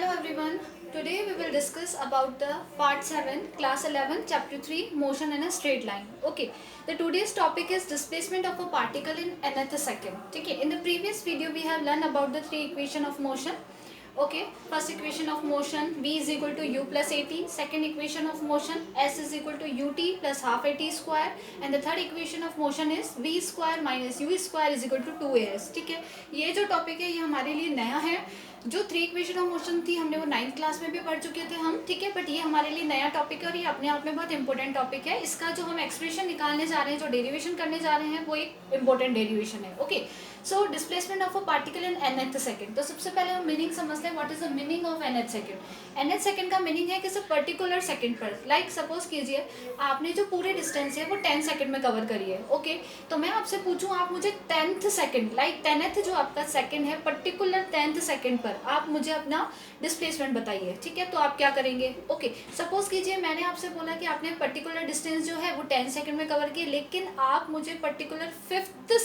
Hello everyone. Today we will discuss about the part 7, class 11, chapter 3, motion in a straight line. Okay. The today's topic is displacement of a particle in nth second. Okay. In the previous video we have learned about the three equation of motion. Okay. First equation of motion, v is equal to u plus at. Second equation of motion, s is equal to ut plus half at square. And the third equation of motion is v square minus u square is equal to 2as. ठीक है. ये जो topic है ये हमारे लिए नया है. जो थ्री इक्वेशन ऑफ मोशन थी हमने वो 9th क्लास में भी पढ़ चुके थे हम. ठीक है. बट ये हमारे लिए नया टॉपिक है और ये अपने आप में बहुत इंपॉर्टेंट टॉपिक है. इसका जो हम एक्सप्रेशन निकालने जा रहे हैं, जो डेरिवेशन करने जा रहे हैं, वो एक इंपॉर्टेंट डेरिवेशन है. Okay. So displacement of a particle in nth second. तो सबसे पहले हम मीनिंग समझते हैं. What is the meaning of nth second. nth second का मीनिंग है किसी पर्टिकुलर सेकंड पर. लाइक सपोज कीजिए आपने जो पूरे डिस्टेंस है वो 10 सेकंड में कवर करी है. ओके. तो मैं आपसे पूछूं आप मुझे 10th सेकंड, लाइक 10th जो आपका सेकंड है पर्टिकुलर 10th सेकंड पर आप मुझे अपना डिस्प्लेसमेंट बताइए. ठीक है. तो आप क्या करेंगे. ओके. सपोज कीजिए मैंने आपसे बोला कि आपने पर्टिकुलर डिस्टेंस जो है वो 10 सेकंड में कवर किया, लेकिन आप मुझे पर्टिकुलर 5th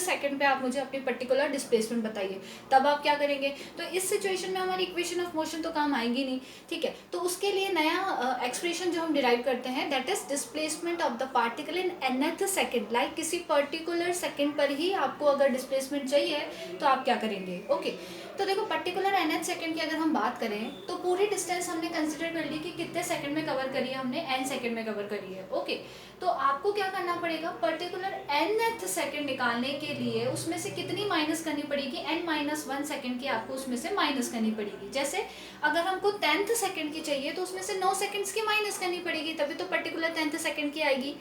सेकंड पे आप मुझे अपनी पर्टिकुलर डिस्प्लेसमेंट बताइए. तब आप क्या करेंगे. तो इस सिचुएशन में हमारी इक्वेशन ऑफ मोशन तो काम आएगी नहीं. ठीक है. तो उसके लिए नया एक्सप्रेशन जो हम डिराइव करते हैं that is displacement of the particle in nth second. Like किसी पर्टिकुलर सेकंड पर ही आपको अगर डिस्प्लेसमेंट चाहिए तो आप क्या करेंगे. ओके. तो देखो पर्टिकुलर nth सेकंड की अगर हम बात करें तो पूरी डिस्टेंस हमने कंसिडर कर ली कि कितने सेकंड में कवर करी है. हमने n सेकंड में कवर करी है. ओके. तो आपको क्या करना पड़ेगा. पर्टिकुलर nth सेकंड निकालने के लिए उसमें से कितनी माइनस करनी पड़ेगी. n-1 सेकंड की आपको उसमें से माइनस करनी पड़ेगी. जैसे अगर हमको 10th सेकंड की चाहिए तो उसमें से 9 सेकंड्स की माइनस करनी पड़ेगी, तभी तो पर्टिकुलर 10th सेकंड की आएगी.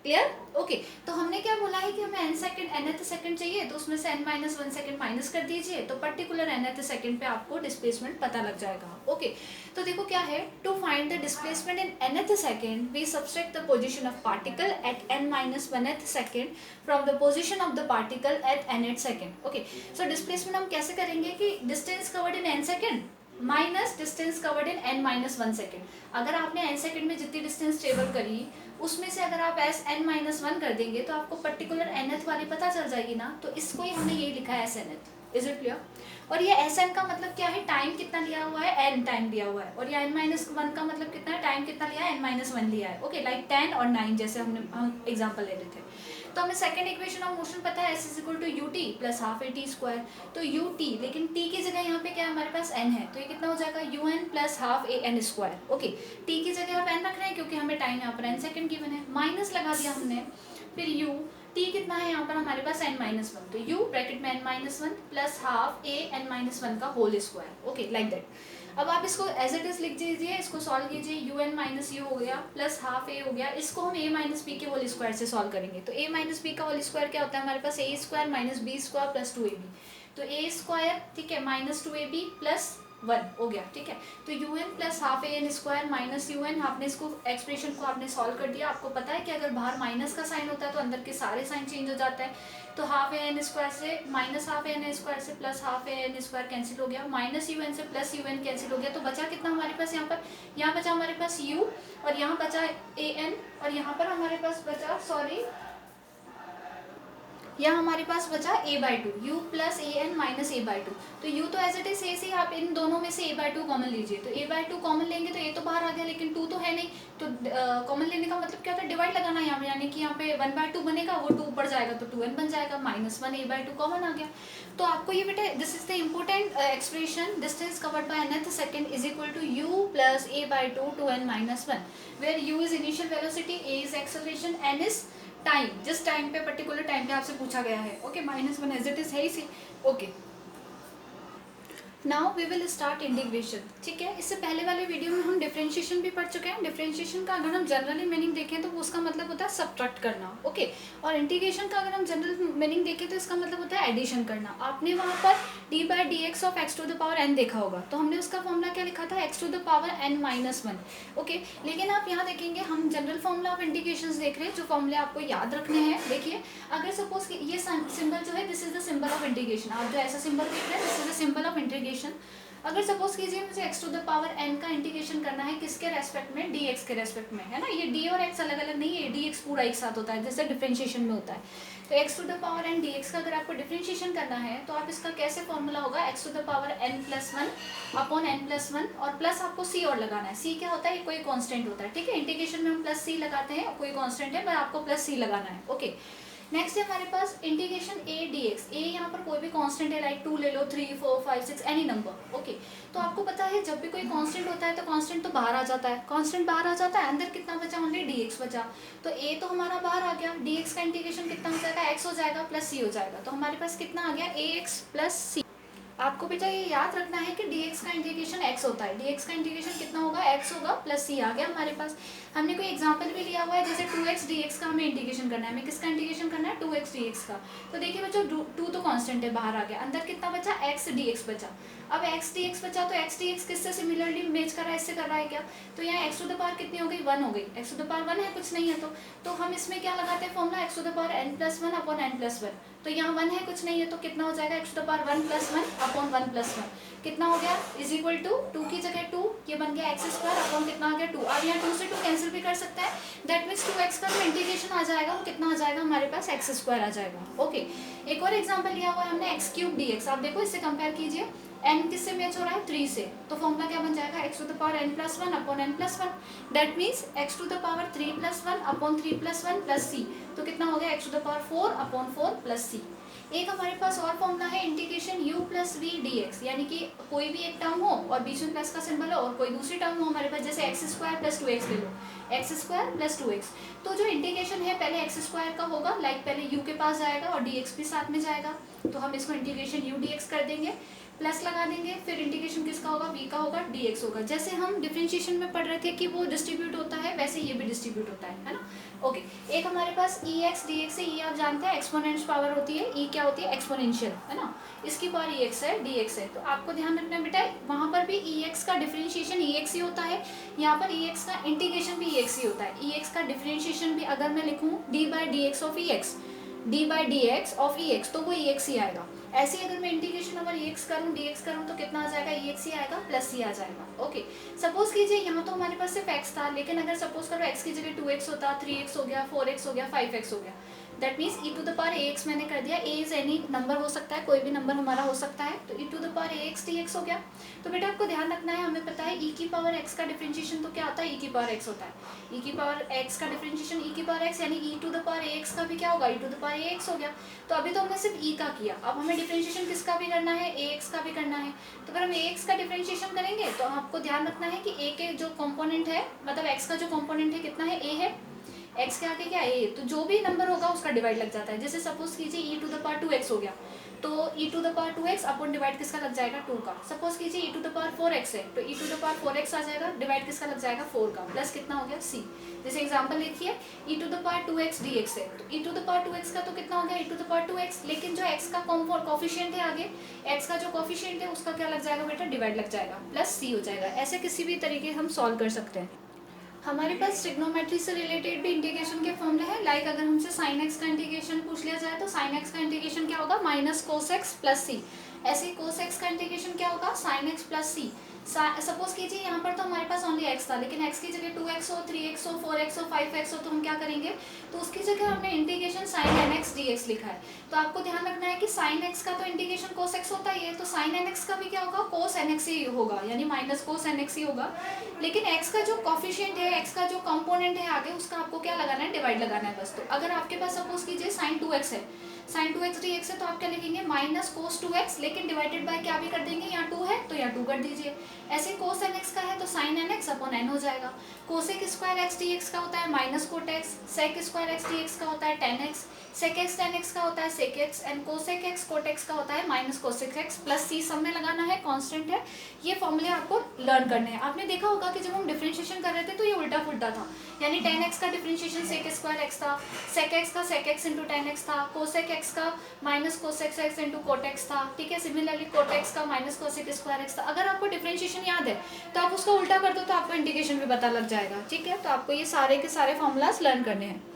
क्लियर. ओके. तो हमने क्या बोला है कि हमें nth सेकंड चाहिए तो उसमें से n-1 सेकंड माइनस कर दीजिए तो पर्टिकुलर nth सेकंड पे आपको डिस्प्लेसमेंट पता लग जाएगा. ओके. तो देखो क्या है. To find the displacement in nth second we subtract the position of particle at n-1th second from the position of the particle at nth second. Okay. So displacement हम कैसे करेंगे कि distance covered in n second minus distance covered in n-1 second. अगर आपने n second में जितनी distance travel करी उसमें से अगर आप n-1 कर देंगे तो आपको पर्टिकुलर nth वाली पता चल जाएगी ना. तो इसको ही हमने ये लिखा है nth. Is it clear. और ये Sn का मतलब क्या है. टाइम कितना लिया हुआ है. n टाइम लिया हुआ है. और ये n-1 का मतलब कितना है. टाइम कितना लिया है. n-1 लिया है. ओके. लाइक 10 और 9 जैसे हम एग्जाम्पल ले रहे थे. तो हमें सेकंड इक्वेशन ऑफ मोशन पता है. s is equal to ut plus half at square. तो ut, लेकिन t की जगह यहाँ पे क्या है हमारे पास n है, तो ये कितना हो जाएगा un plus half an square. Okay. t की जगह आप n रख रहे हैं क्योंकि हमें टाइम यहाँ पर n सेकंड गिवन है. माइनस लगा दिया हमने. फिर u, t कितना है यहाँ पर हमारे पास n-1. तो u ब्रैकेट में n-1 plus half a n-1 का whole square. Okay. Like that. अब आप इसको एज इट इज लिख दीजिए. इसको सॉल्व कीजिए. un माइनस यू हो गया प्लस हाफ a हो गया. इसको हम a माइनस बी के होल स्क्वायर से सॉल्व करेंगे. तो a माइनस बी का होल स्क्वायर क्या होता है हमारे पास. a square minus b square plus 2ab. तो a स्क्वायर ठीक है माइनस 2ab प्लस 1 हो गया. ठीक है. तो un plus half an square minus un. आपने इसको एक्सप्रेशन को आपने सॉल्व कर दिया. आपको पता है कि अगर बाहर माइनस का साइन होता है तो अंदर के सारे साइन चेंज हो जाता है. तो हाफ an स्क्वायर से माइनस हाफ an स्क्वायर से plus half an square cancel हो गया. माइनस un से प्लस un कैंसिल हो गया. तो बचा कितना हमारे पास यहाँ पर. यहाँ बचा हमारे पास u और यहाँ बचा an और यहाँ पर हमारे पास बचा यहाँ हमारे पास बचा a/2. u plus an minus a/2. तो u तो एज इट इज ए से आप इन दोनों में से a/2 कॉमन लीजिए. तो a/2 कॉमन लेंगे तो a तो बाहर आ गया लेकिन 2 तो है नहीं. तो कॉमन लेने का मतलब क्या होता है. डिवाइड लगाना यहाँ पे, यानी कि यहाँ पे 1/2 बनेगा, वो 2 ऊपर जाएगा तो 2n बन जाएगा. -1 a/2 कॉमन आ गया. तो आपको ये बेटा this is the important expression. Distance covered by nth second is equal to u plus a/2 to n-1 where u is initial velocity, a is acceleration, n is time. जिस time पे particular time पे आपसे पूछा गया है. Okay. -1 as it is है इसी. Okay. Now we will start integration. ठीक है. इससे पहले वाले वीडियो में हम डिफरेंशिएशन भी पढ़ चुके हैं. डिफरेंशिएशन का अगर हम जनरली मीनिंग देखें तो उसका मतलब होता है सब्ट्रैक्ट करना. ओके. और इंटीग्रेशन का अगर हम जनरल मीनिंग देखें तो इसका मतलब होता है एडिशन करना. आपने वहाँ पर d/dx of x to the power n देखा होगा. तो हमने उसका फॉर्मूला क्या लिखा था. x to the power n-1. Okay. लेकिन आप यहाँ देखेंगे हम जनरल फॉर्मूला ऑफ इंटीग्रेशन देख रहे हैं. जो फॉर्मूले आपको याद रखने हैं. देखिए अगर सपोज ये सिंबल जो है this is the symbol of integration. आप जो ऐसा सिंबल देख रहे हैं this is the symbol of integration. अगर सपोज कीजिए मुझे x to the power n का इंटीग्रेशन करना है किसके रेस्पेक्ट में. dx के रेस्पेक्ट में है ना. ये d और x अलग अलग नहीं है. dx पूरा एक साथ होता है जैसे डिफरेंशिएशन में होता है. तो x to the power n dx का अगर आपको डिफरेंशिएशन करना है तो आप इसका कैसे फॉर्मूला होगा, x to the power n+1 upon n+1 और प्लस आपको c और लगाना है। c क्या होता है, कोई कांस्टेंट होता है, ठीक है। इंटीग्रेशन में हम प्लस c लगाते हैं, कोई कांस्टेंट है पर आपको प्लस c लगाना है, ओके। नेक्स्ट है हमारे पास इंटीग्रेशन a dx। a यहाँ पर कोई भी कांस्टेंट है, लाइक 2 ले लो, 3 4 5 6 एनी नंबर, ओके। तो आपको पता है जब भी कोई कांस्टेंट होता है तो कांस्टेंट तो बाहर आ जाता है, कांस्टेंट बाहर आ जाता है, अंदर कितना बचा, ओनली dx बचा। तो a तो हमारा बाहर आ गया, dx का इंटीग्रेशन कितना हो जाएगा, x हो जाएगा प्लस c हो जाएगा। तो हमारे पास कितना आ गया, ax प्लस c। आपको बेटा ये याद रखना है कि dx का इंटीग्रेशन x होता है, dx का इंटीग्रेशन कितना होगा, x होगा प्लस c आ गया हमारे पास। हमने कोई एग्जांपल भी लिया हुआ है, जैसे 2x dx का हमें इंटीग्रेशन करना है, हमें किसका इंटीग्रेशन करना है, 2x dx का। तो देखिए बच्चों 2 तो कांस्टेंट है, बाहर आ गया, अंदर कितना बचा, x dx बचा। अब x dx बचा तो x dx किससे सिमिलरली मैच कर रहा है, इससे कर रहा है क्या। तो यहाँ x टू द पावर कितनी हो गई, 1 हो गई, x टू द पावर 1 है, कुछ नहीं है। तो हम इसमें क्या लगाते हैं formula, x to the power n+1 upon n+1। तो यहाँ 1 है, कुछ नहीं है, तो कितना हो जाएगा, x to the power 1+1 upon 1+1 कितना हो गया, इज इक्वल टू 2 की जगह 2, ये बन गया x स्क्वायर अपॉन कितना आ गया 2। अब यहाँ 2 से 2 कैंसिल भी कर सकते हैं, दैट मीन्स 2x का जो इंटीग्रेशन आ जाएगा वो कितना आ जाएगा हमारे पास, x स्क्वायर आ जाएगा, ओके। एक और एग्जांपल लिया हुआ है हमने x³ dx। आप देखो इससे कंपेयर कीजिए, n किससे मैच हो रहा है, 3 से। तो फॉर्मूला क्या बन जाएगा, x to the power n+1 upon n+1, that means x to the power 3+1 upon 3+1 plus c। तो कितना हो गया, x to the power 4 upon 4 plus c। एक हमारे पास और फॉर्मूला है integration u plus v dx, यानी कि कोई भी एक टर्म हो और बीच में प्लस का सिंबल हो और कोई दूसरी टर्म हो हमारे पास, जैसे x स्क्वायर प्लस 2x ले लो, x स्क्वायर प्लस 2x। तो जो इंटीग्रेशन है पहले x स्क्वायर का होगा, लाइक पहले u के पास जाएगा और dx भी साथ में जाएगा, तो हम इसको इंटीग्रेशन u dx कर देंगे, प्लस लगा देंगे, फिर इंटीग्रेशन किसका होगा, v का होगा, dx होगा। जैसे हम डिफरेंशिएशन में पढ़ रहे थे कि वो डिस्ट्रीब्यूट होता है, वैसे ये भी डिस्ट्रीब्यूट होता है ना, ओके। एक हमारे पास ex dx है, ये आप जानते हैं एक्सपोनेंट्स पावर होती है, e क्या होती है, एक्सपोनेंशियल, है ना, इसकी पावर ex है, dx है। तो आपको ध्यान रखना है बेटा, वहाँ पर भी ex का डिफरेंशिएशन ex ही होता है, यहाँ पर ex का इंटीग्रेशन भी ex ही होता है। ex का डिफरेंशिएशन भी अगर मैं लिखूँ d/dx of ex, d/dx of ex, तो वो ex ही आएगा। ऐसे ही अगर मैं इंटीग्रेशन ओवर ex करूँ, dx करूँ, तो कितना आ जाएगा, ex ही आएगा प्लस c आ जाएगा, ओके। सपोज कीजिए यहाँ तो हमारे पास सिर्फ x था, लेकिन अगर सपोज करो x की जगह 2x होता, 3x हो गया, 4x हो गया, 5x हो गया, that means e to the power ax मैंने कर दिया, a इज एनी नंबर हो सकता है, कोई भी नंबर हमारा हो सकता है, तो e to the power ax dx हो गया। तो बेटा आपको ध्यान रखना है, हमें पता है e की पावर x का डिफरेंशिएशन तो क्या आता है, e की पावर x होता है, e की पावर x का डिफरेंशिएशन e की पावर x, यानी e to the power ax का भी क्या होगा, e to the power ax हो गया। तो अभी तो हमने सिर्फ e का किया, अब हमें डिफरेंशिएशन किसका भी करना है, ax का भी करना है। तो अगर हम ax का डिफरेंशिएशन करेंगे तो आपको ध्यान रखना है कि a के जो कंपोनेंट है, मतलब x का जो कंपोनेंट है कितना है, a है, x के आगे क्या a, तो जो भी नंबर होगा उसका डिवाइड लग जाता है। जैसे सपोज कीजिए e to the power 2x हो गया, तो e to the power 2x upon divide किसका लग जाएगा, 2 का। सपोज कीजिए e to the power 4x है, तो e to the power 4x आ जाएगा, डिवाइड किसका लग जाएगा, 4 का, प्लस कितना हो गया, c। जैसे एग्जांपल लिखिए, e to the power 2x dx है, तो e to the power 2x का तो कितना हो गया, e to the power 2x, लेकिन जो x का कोफिशिएंट है आगे, x का जो कोफिशिएंट है उसका क्या लग जाएगा बेटा, डिवाइड लग जाएगा, प्लस c हो जाएगा। ऐसे किसी भी तरीके हम सॉल्व कर सकते हैं। हमारे पास ट्रिग्नोमेट्री से रिलेटेड भी इंटीग्रेशन के फॉर्मूले हैं, लाइक अगर हमसे साइन एक्स का इंटीग्रेशन पूछ लिया जाए तो साइन एक्स का इंटीग्रेशन क्या होगा, माइनस कोस एक्स प्लस सी। ऐसे ही कोस एक्स का इंटीग्रेशन क्या होगा, साइन एक्स प्लस सी। सपोज कीजिए यहाँ पर तो हमारे पास ओनली x था, लेकिन x की जगह 2x हो, 3x हो, 4x हो, 5x हो, तो हम क्या करेंगे, तो उसकी जगह हमने integration sine n x dx लिखा है। तो आपको ध्यान रखना है कि साइन x का तो इंटीग्रेशन कोस x होता ही है, तो साइन एन एक्स का भी क्या होगा, कोस एन एक्स ही होगा, यानी माइनस कोस एन एक्स ही होगा। लेकिन x का जो कॉफिशिएंट है, x का जो कंपोनेंट है आगे, उसका आपको क्या लगाना है, डिवाइड लगाना है बस। तो अगर आपके पास सपोज कीजिए साइन 2x है, साइन 2x dx है, तो आप क्या लिखेंगे, माइनस कोस 2x, लेकिन डिवाइडेड बाय क्या भी कर देंगे, यहाँ 2 है तो यहाँ 2 कर दीजिए। ऐसे कोस एन एक्स का है तो sine n x upon n हो जाएगा। कोसेक स्क्वायर एक्स dx का होता है minus cot x, sec square x dx का होता है tan x, sec x tan x का होता है sec x, and cosec x cot x का होता है minus cosec x plus c. सब में लगाना है, कांस्टेंट है। ये फॉर्मूले आपको लर्न करने हैं। आपने देखा होगा कि जब हम डिफरेंशिएशन कर रहे थे तो ये उल्टा फुल्टा था, यानी टेन एक्स का डिफरेंशिएशन सेक स्क्वायर एक्स था, सेक एक्स का sec x into tan x था, कोसेक एक्स का minus cosec x into cot x था, ठीक है। सिमिलरली कोट एक्स का माइनस कोसेक स्क्वायर एक्स था। अगर आपको डिफरेंशिएशन याद है तो आप उसका उल्टा कर दो तो आपको इंटीग्रेशन भी पता लग जाएगा, ठीक है। तो आपको ये सारे के सारे फॉर्मूलाज लर्न करने हैं।